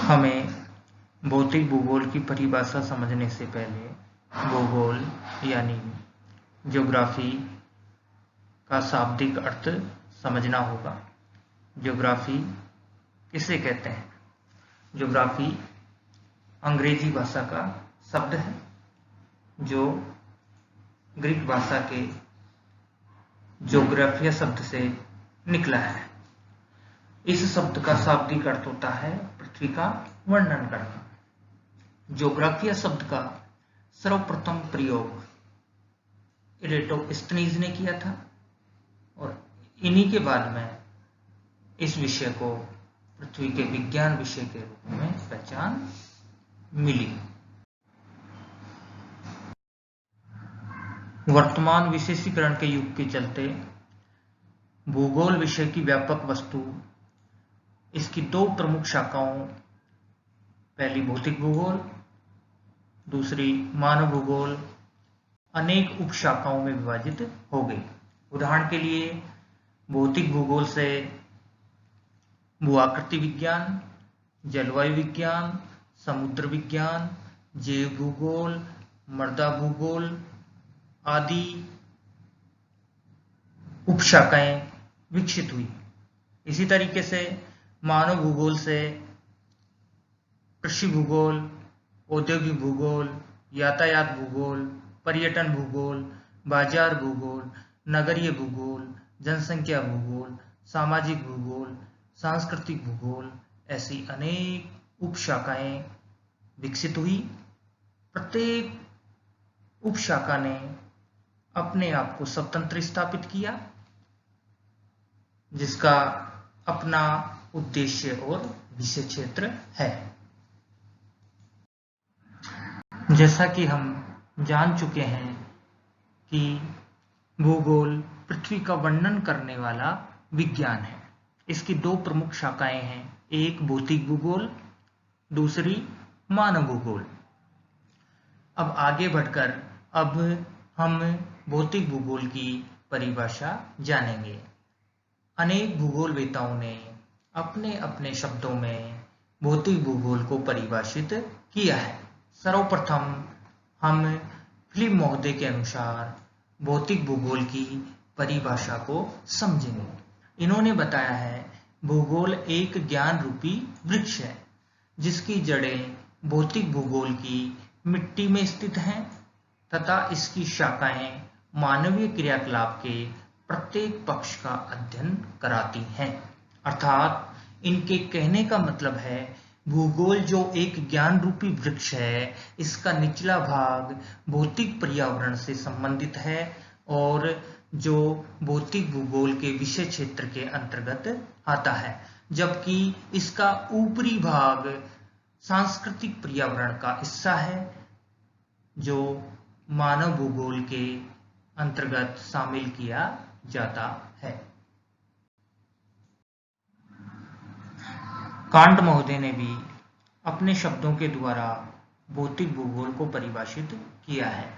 हमें भौतिक भूगोल की परिभाषा समझने से पहले भूगोल यानी ज्योग्राफी का शाब्दिक अर्थ समझना होगा। ज्योग्राफी किसे कहते हैं? ज्योग्राफी अंग्रेजी भाषा का शब्द है जो ग्रीक भाषा के ज्योग्राफिया शब्द से निकला है। इस शब्द का शाब्दिक अर्थ होता है पृथ्वी का वर्णन करना। ज्योग्राफिया शब्द का सर्वप्रथम प्रयोग इरेटोस्थनीज ने किया था और इन्हीं के बाद में इस विषय को पृथ्वी के विज्ञान विषय के रूप में पहचान मिली। वर्तमान विशेषीकरण के युग के चलते भूगोल विषय की व्यापक वस्तु इसकी दो प्रमुख शाखाओं, पहली भौतिक भूगोल, दूसरी मानव भूगोल, अनेक उपशाखाओं में विभाजित हो गई। उदाहरण के लिए भौतिक भूगोल से भूआकृति विज्ञान, जलवायु विज्ञान, समुद्र विज्ञान, जैव भूगोल, मृदा भूगोल आदि उपशाखाएं विकसित हुई। इसी तरीके से मानव भूगोल से कृषि भूगोल, औद्योगिक भूगोल, यातायात भूगोल, पर्यटन भूगोल, बाजार भूगोल, नगरीय भूगोल, जनसंख्या भूगोल, सामाजिक भूगोल, सांस्कृतिक भूगोल ऐसी अनेक उपशाखाएं विकसित हुई। प्रत्येक उपशाखा ने अपने आप को स्वतंत्र स्थापित किया, जिसका अपना उद्देश्य और विषय क्षेत्र है। जैसा कि हम जान चुके हैं कि भूगोल पृथ्वी का वर्णन करने वाला विज्ञान है। इसकी दो प्रमुख शाखाएं हैं, एक भौतिक भूगोल, दूसरी मानव भूगोल। अब आगे बढ़कर अब हम भौतिक भूगोल की परिभाषा जानेंगे। अनेक भूगोलवेताओं ने अपने अपने शब्दों में भौतिक भूगोल को परिभाषित किया है। सर्वप्रथम हम फिलिप महोदय के अनुसार भौतिक भूगोल की परिभाषा को समझेंगे। इन्होंने बताया है, भूगोल एक ज्ञान रूपी वृक्ष है जिसकी जड़ें भौतिक भूगोल की मिट्टी में स्थित हैं तथा इसकी शाखाएं मानवीय क्रियाकलाप के प्रत्येक पक्ष का अध्ययन कराती हैं। अर्थात इनके कहने का मतलब है, भूगोल जो एक ज्ञान रूपी वृक्ष है, इसका निचला भाग भौतिक पर्यावरण से संबंधित है और जो भौतिक भूगोल के विषय क्षेत्र के अंतर्गत आता है, जबकि इसका ऊपरी भाग सांस्कृतिक पर्यावरण का हिस्सा है जो मानव भूगोल के अंतर्गत शामिल किया जाता है। कांट महोदय ने भी अपने शब्दों के द्वारा भौतिक भूगोल को परिभाषित किया है।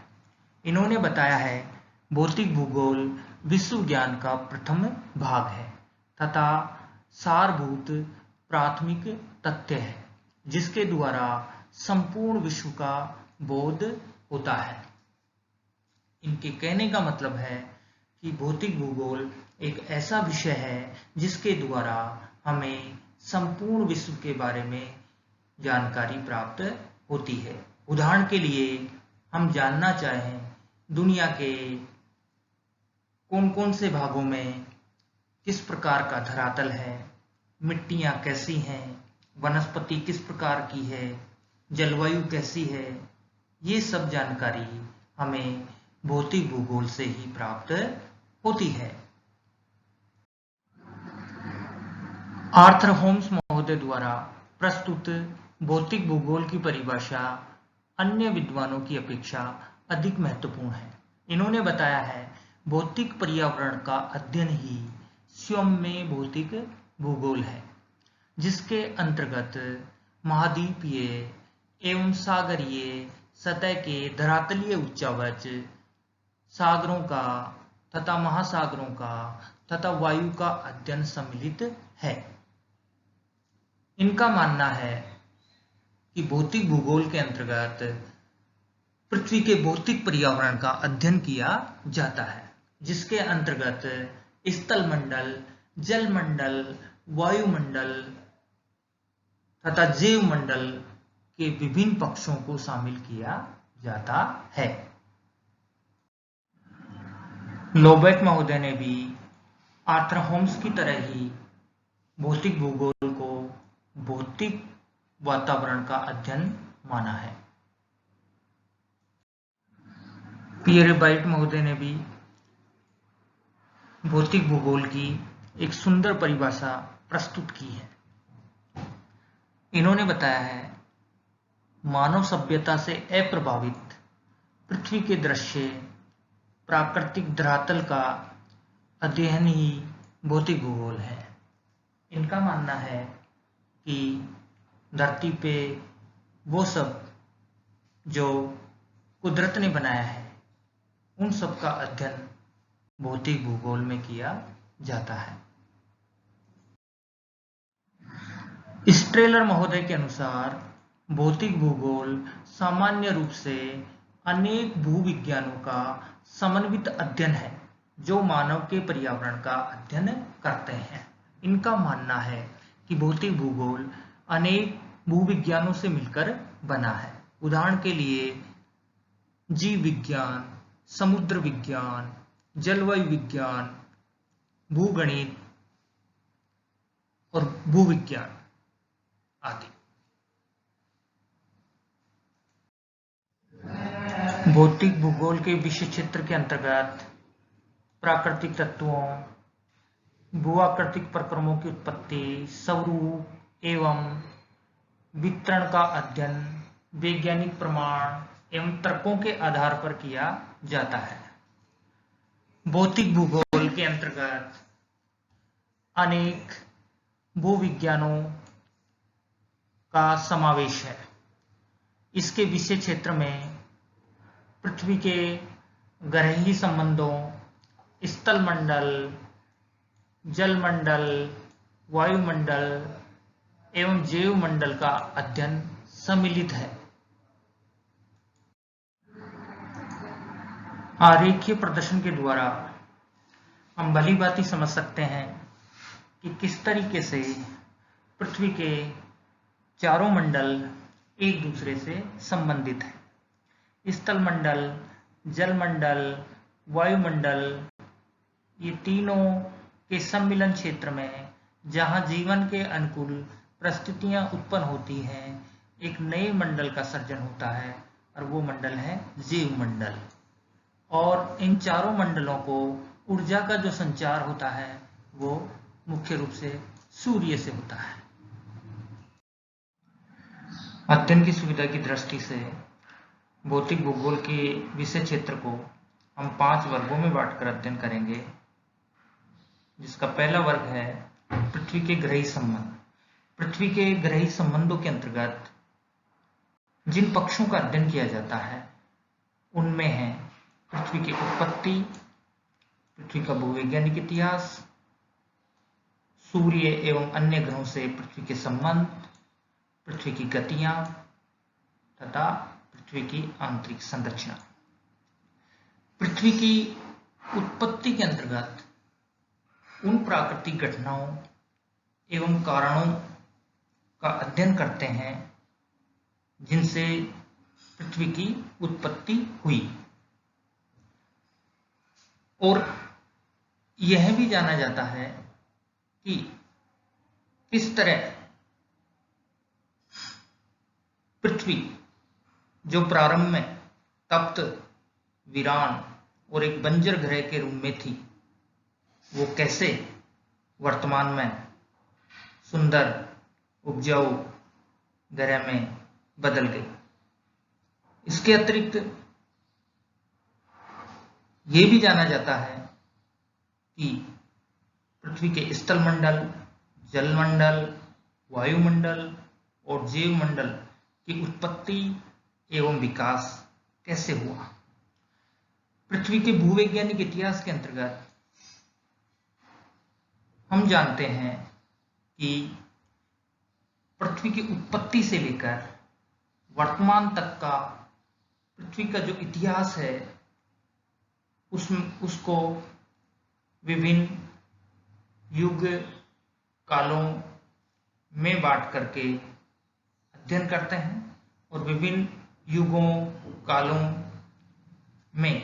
इन्होंने बताया है, भौतिक भूगोल विश्व ज्ञान का प्रथम भाग है तथा सारभूत प्राथमिक तथ्य है जिसके द्वारा संपूर्ण विश्व का बोध होता है। इनके कहने का मतलब है कि भौतिक भूगोल एक ऐसा विषय है जिसके द्वारा हमें संपूर्ण विश्व के बारे में जानकारी प्राप्त होती है। उदाहरण के लिए हम जानना चाहें दुनिया के कौन कौन से भागों में किस प्रकार का धरातल है, मिट्टियां कैसी हैं, वनस्पति किस प्रकार की है, जलवायु कैसी है, ये सब जानकारी हमें भौतिक भूगोल से ही प्राप्त होती है। आर्थर होम्स महोदय द्वारा प्रस्तुत भौतिक भूगोल की परिभाषा अन्य विद्वानों की अपेक्षा अधिक महत्वपूर्ण है। इन्होंने बताया है, भौतिक पर्यावरण का अध्ययन ही स्वयं में भौतिक भूगोल है, जिसके अंतर्गत महाद्वीपीय एवं सागरीय सतह के धरातलीय उच्चावच, सागरों का तथा महासागरों का तथा वायु का अध्ययन सम्मिलित है। इनका मानना है कि भौतिक भूगोल के अंतर्गत पृथ्वी के भौतिक पर्यावरण का अध्ययन किया जाता है, जिसके अंतर्गत स्थल मंडल, जल मंडल, वायुमंडल तथा जैव मंडल के विभिन्न पक्षों को शामिल किया जाता है। लोबेक महोदय ने भी आर्थर होम्स की तरह ही भौतिक भूगोल को भौतिक वातावरण का अध्ययन माना है। पियरे बाइट महोदय ने भी भौतिक भूगोल की एक सुंदर परिभाषा प्रस्तुत की है। इन्होंने बताया है, मानव सभ्यता से अप्रभावित पृथ्वी के दृश्य प्राकृतिक धरातल का अध्ययन ही भौतिक भूगोल है। इनका मानना है कि धरती पे वो सब जो कुदरत ने बनाया है, उन सब का अध्ययन भौतिक भूगोल में किया जाता है। स्ट्रेलर महोदय के अनुसार भौतिक भूगोल सामान्य रूप से अनेक भूविज्ञानों का समन्वित अध्ययन है जो मानव के पर्यावरण का अध्ययन करते हैं। इनका मानना है कि भौतिक भूगोल अनेक भूविज्ञानों से मिलकर बना है। उदाहरण के लिए जीव विज्ञान, समुद्र विज्ञान, जलवायु विज्ञान, भूगणित और भूविज्ञान आदि। भौतिक भूगोल के विषय क्षेत्र के अंतर्गत प्राकृतिक तत्वों, भूआकृतिक प्रक्रमों की उत्पत्ति, स्वरूप एवं वितरण का अध्ययन वैज्ञानिक प्रमाण एवं तर्कों के आधार पर किया जाता है। भौतिक भूगोल के अंतर्गत अनेक भूविज्ञानों का समावेश है। इसके विषय क्षेत्र में पृथ्वी के ग्रहीय संबंधों, स्थल मंडल, जल मंडल, वायुमंडल एवं जैव मंडल का अध्ययन सम्मिलित है। आरेखीय प्रदर्शन के द्वारा हम भली भांति समझ सकते हैं कि किस तरीके से पृथ्वी के चारों मंडल एक दूसरे से संबंधित है। स्थल मंडल, जल मंडल, वायुमंडल, ये तीनों के सम्मिलन क्षेत्र में जहां जीवन के अनुकूल परिस्थितियां उत्पन्न होती हैं, एक नए मंडल का सर्जन होता है और वो मंडल है जैव मंडल। और इन चारों मंडलों को ऊर्जा का जो संचार होता है वो मुख्य रूप से सूर्य से होता है। अध्ययन की सुविधा की दृष्टि से भौतिक भूगोल के विषय क्षेत्र को हम 5 वर्गों में बांटकर अध्ययन करेंगे, जिसका पहला वर्ग है पृथ्वी के ग्रही संबंध। पृथ्वी के ग्रही संबंधों के अंतर्गत जिन पक्षों का अध्ययन किया जाता है उनमें है पृथ्वी की उत्पत्ति, पृथ्वी का भूवैज्ञानिक इतिहास, सूर्य एवं अन्य ग्रहों से पृथ्वी के संबंध, पृथ्वी की गतियां तथा पृथ्वी की आंतरिक संरचना। पृथ्वी की उत्पत्ति के अंतर्गत उन प्राकृतिक घटनाओं एवं कारणों का अध्ययन करते हैं जिनसे पृथ्वी की उत्पत्ति हुई, और यह भी जाना जाता है कि किस तरह पृथ्वी जो प्रारंभ में तप्त, वीरान और एक बंजर ग्रह के रूप में थी, वो कैसे वर्तमान में सुंदर उपजाऊ ग्रह में बदल गई। इसके अतिरिक्त ये भी जाना जाता है कि पृथ्वी के स्थल मंडल, जल मंडल, वायुमंडल और जैव मंडल की उत्पत्ति एवं विकास कैसे हुआ। पृथ्वी के भूवैज्ञानिक इतिहास के अंतर्गत हम जानते हैं कि पृथ्वी की उत्पत्ति से लेकर वर्तमान तक का पृथ्वी का जो इतिहास है उसको विभिन्न युग कालों में बांट करके अध्ययन करते हैं और विभिन्न युगों कालों में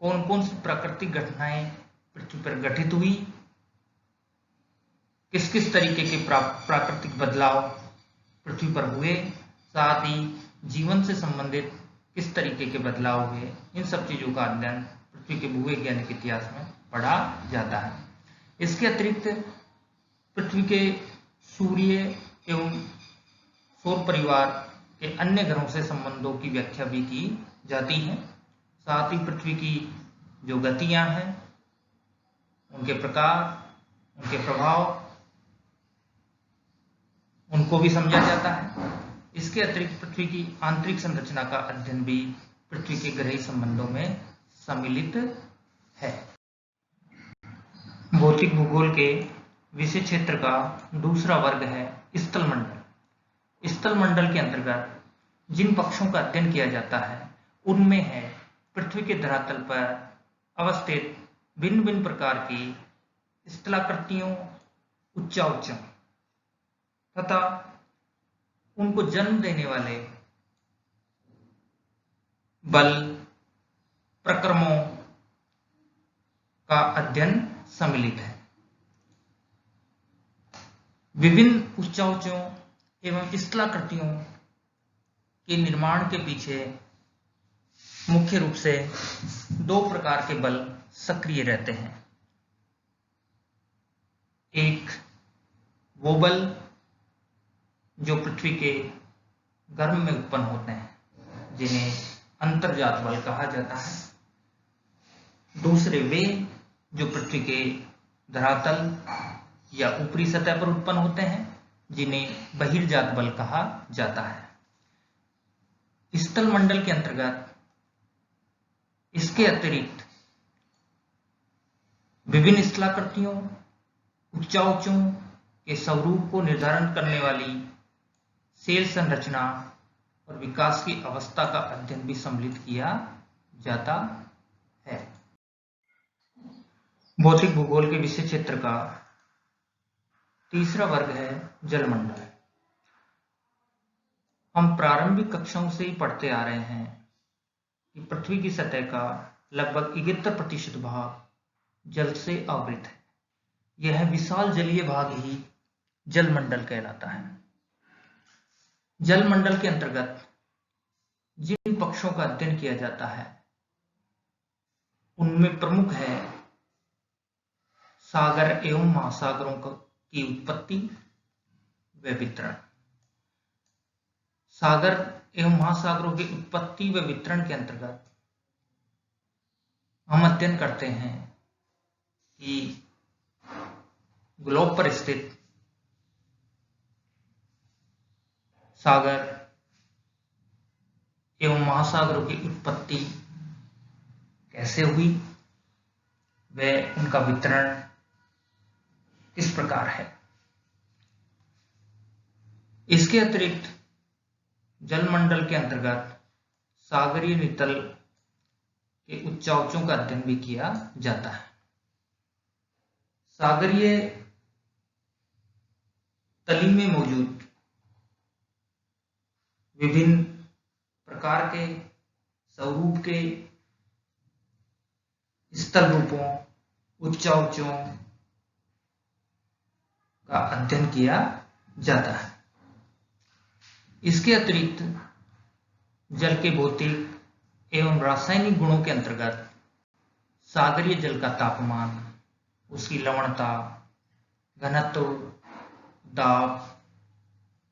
कौन कौन सी प्राकृतिक घटनाएं पृथ्वी पर घटित हुई, किस किस तरीके के प्राकृतिक बदलाव पृथ्वी पर हुए, साथ ही जीवन से संबंधित किस तरीके के बदलाव हुए, इन सब चीजों का अध्ययन पृथ्वी के भूवैज्ञानिक इतिहास में पढ़ा जाता है। इसके अतिरिक्त पृथ्वी के सूर्य एवं सौर परिवार के अन्य ग्रहों से संबंधों की व्याख्या भी की जाती है। साथ ही पृथ्वी की जो गतियां हैं, उनके प्रकार, उनके प्रभाव, उनको भी समझा जाता है। इसके अतिरिक्त पृथ्वी की आंतरिक संरचना का अध्ययन भी पृथ्वी के ग्रही संबंधों में सम्मिलित है। भौतिक भूगोल के विषय क्षेत्र का दूसरा वर्ग है स्थल मंडल। स्थल मंडल के अंतर्गत जिन पक्षों का अध्ययन किया जाता है उनमें है पृथ्वी के धरातल पर अवस्थित भिन्न भिन्न प्रकार की स्थलाकृतियों, उच्चाउच्चों तथा उनको जन्म देने वाले बल प्रक्रमों का अध्ययन सम्मिलित है। विभिन्न उच्चाउच्चों एवं स्थलाकृतियों के निर्माण के पीछे मुख्य रूप से दो प्रकार के बल सक्रिय रहते हैं। एक वो बल जो पृथ्वी के गर्भ में उत्पन्न होते हैं, जिन्हें अंतर्जात बल कहा जाता है। दूसरे वे जो पृथ्वी के धरातल या ऊपरी सतह पर उत्पन्न होते हैं, जिन्हें बहिर्जात बल कहा जाता है। स्थल मंडल के अंतर्गत इसके अतिरिक्त विभिन्न स्थलाकृतियों, उच्चाउच्चों के स्वरूप को निर्धारण करने वाली सेल संरचना और विकास की अवस्था का अध्ययन भी सम्मिलित किया जाता है। भौतिक भूगोल के विषय क्षेत्र का तीसरा वर्ग है जलमंडल। हम प्रारंभिक कक्षाओं से ही पढ़ते आ रहे हैं कि पृथ्वी की सतह का लगभग 71% भाग जल से आवृत है। यह विशाल जलीय भाग ही जलमंडल कहलाता है। जलमंडल के अंतर्गत जिन पक्षों का अध्ययन किया जाता है उनमें प्रमुख है सागर एवं महासागरों की उत्पत्ति व वितरण। सागर एवं महासागरों की उत्पत्ति व वितरण के अंतर्गत हम अध्ययन करते हैं कि ग्लोब पर स्थित सागर एवं महासागरों की उत्पत्ति कैसे हुई व उनका वितरण किस प्रकार है। इसके अतिरिक्त जलमंडल के अंतर्गत सागरीय नितल के उच्चाउच्चों का अध्ययन भी किया जाता है। सागरीय तली में मौजूद विभिन्न प्रकार के स्वरूप के स्थल रूपों, उच्चाउच्चों का अध्ययन किया जाता है। इसके अतिरिक्त जल के भौतिक एवं रासायनिक गुणों के अंतर्गत सागरीय जल का तापमान, उसकी लवणता, घनत्व, दाब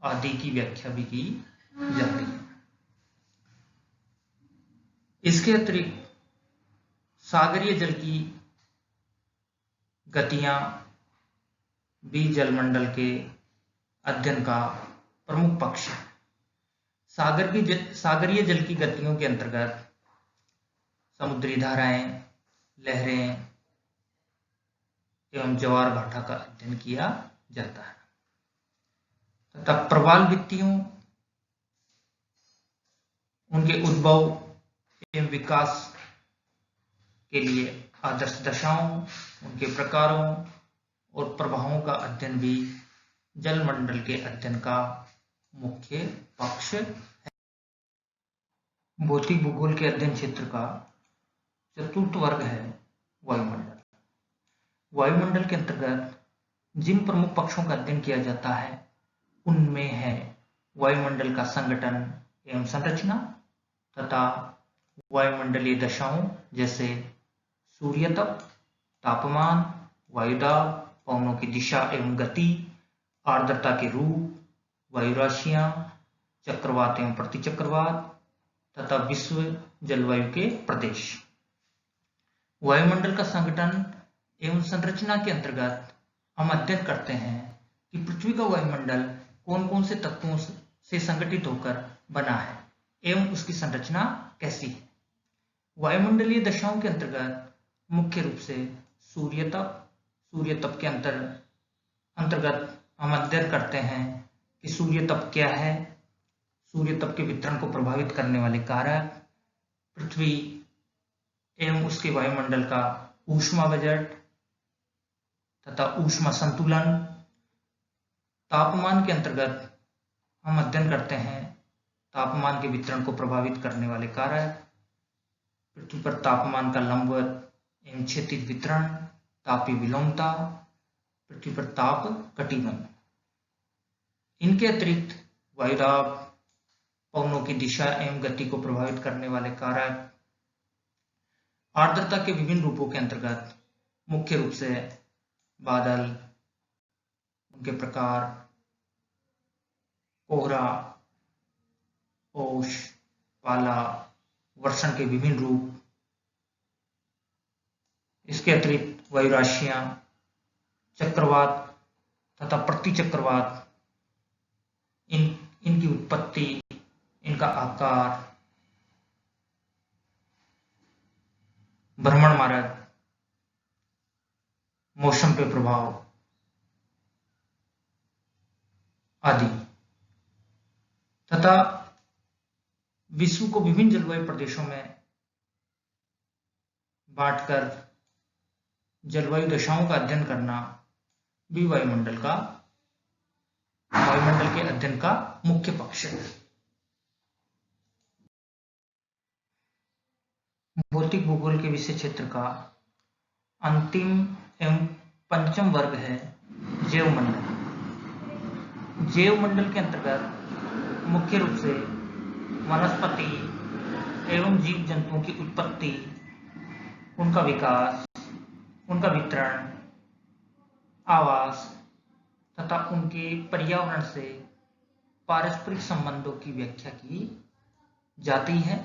आदि की व्याख्या भी की जाती है। इसके अतिरिक्त सागरीय जल की गतियां भी जलमंडल के अध्ययन का प्रमुख पक्ष है। सागरीय जल की गतियों के अंतर्गत समुद्री धाराएं, लहरें एवं ज्वार भाटा का अध्ययन किया जाता है तथा प्रवाल भित्तियों उनके उद्भव एवं विकास के लिए आदर्श दशाओं, उनके प्रकारों और प्रभावों का अध्ययन भी जलमंडल के अध्ययन का मुख्य पक्ष है। भौतिक भूगोल के अध्ययन क्षेत्र का चतुर्थ वर्ग है वायुमंडल। वायुमंडल के अंतर्गत जिन प्रमुख पक्षों का अध्ययन किया जाता है उनमें है वायुमंडल का संगठन एवं संरचना तथा वायुमंडलीय दशाओं जैसे सूर्यतप, तापमान, वायुदाब, पवनों की दिशा एवं गति, आर्द्रता के रूप, वायुराशियां, चक्रवात एवं प्रतिचक्रवात तथा विश्व जलवायु के प्रदेश। वायुमंडल का संगठन एवं संरचना के अंतर्गत हम अध्ययन करते हैं कि पृथ्वी का वायुमंडल कौन कौन से तत्वों से संगठित होकर बना है एवं उसकी संरचना कैसी है। वायुमंडलीय दशाओं के अंतर्गत मुख्य रूप से सूर्यतप के अंतर्गत हम अध्ययन करते हैं कि सूर्यतप क्या है, सूर्यतप के वितरण को प्रभावित करने वाले कारक, पृथ्वी एवं उसके वायुमंडल का ऊष्मा बजट तथा ऊष्मा संतुलन। तापमान के अंतर्गत हम अध्ययन करते हैं तापमान के वितरण को प्रभावित करने वाले कारक, पृथ्वी पर तापमान का लंबवत एवं क्षैतिज वितरण, तापीय विलोमता, पृथ्वी पर ताप कटिबंध। इनके अतिरिक्त वायुदाब, पवनों की दिशा एवं गति को प्रभावित करने वाले कारक, आर्द्रता के विभिन्न रूपों के अंतर्गत मुख्य रूप से बादल, उनके प्रकार, कोहरा, ओश, पाला, वर्षण के विभिन्न रूप। इसके अतिरिक्त वायुराशियां, चक्रवात तथा प्रतिचक्रवात, इनकी उत्पत्ति, इनका आकार, भ्रमण मार्ग, मौसम पे प्रभाव आदि तथा विश्व को विभिन्न जलवायु प्रदेशों में बांटकर जलवायु दशाओं का अध्ययन करना भी वायुमंडल के अध्ययन का मुख्य पक्ष है। भौतिक भूगोल के विषय क्षेत्र का अंतिम एवं पंचम वर्ग है जैवमंडल। जैवमंडल के अंतर्गत मुख्य रूप से वनस्पति एवं जीव जंतुओं की उत्पत्ति, उनका विकास, उनका वितरण, आवास तथा उनके पर्यावरण से पारस्परिक संबंधों की व्याख्या की जाती है।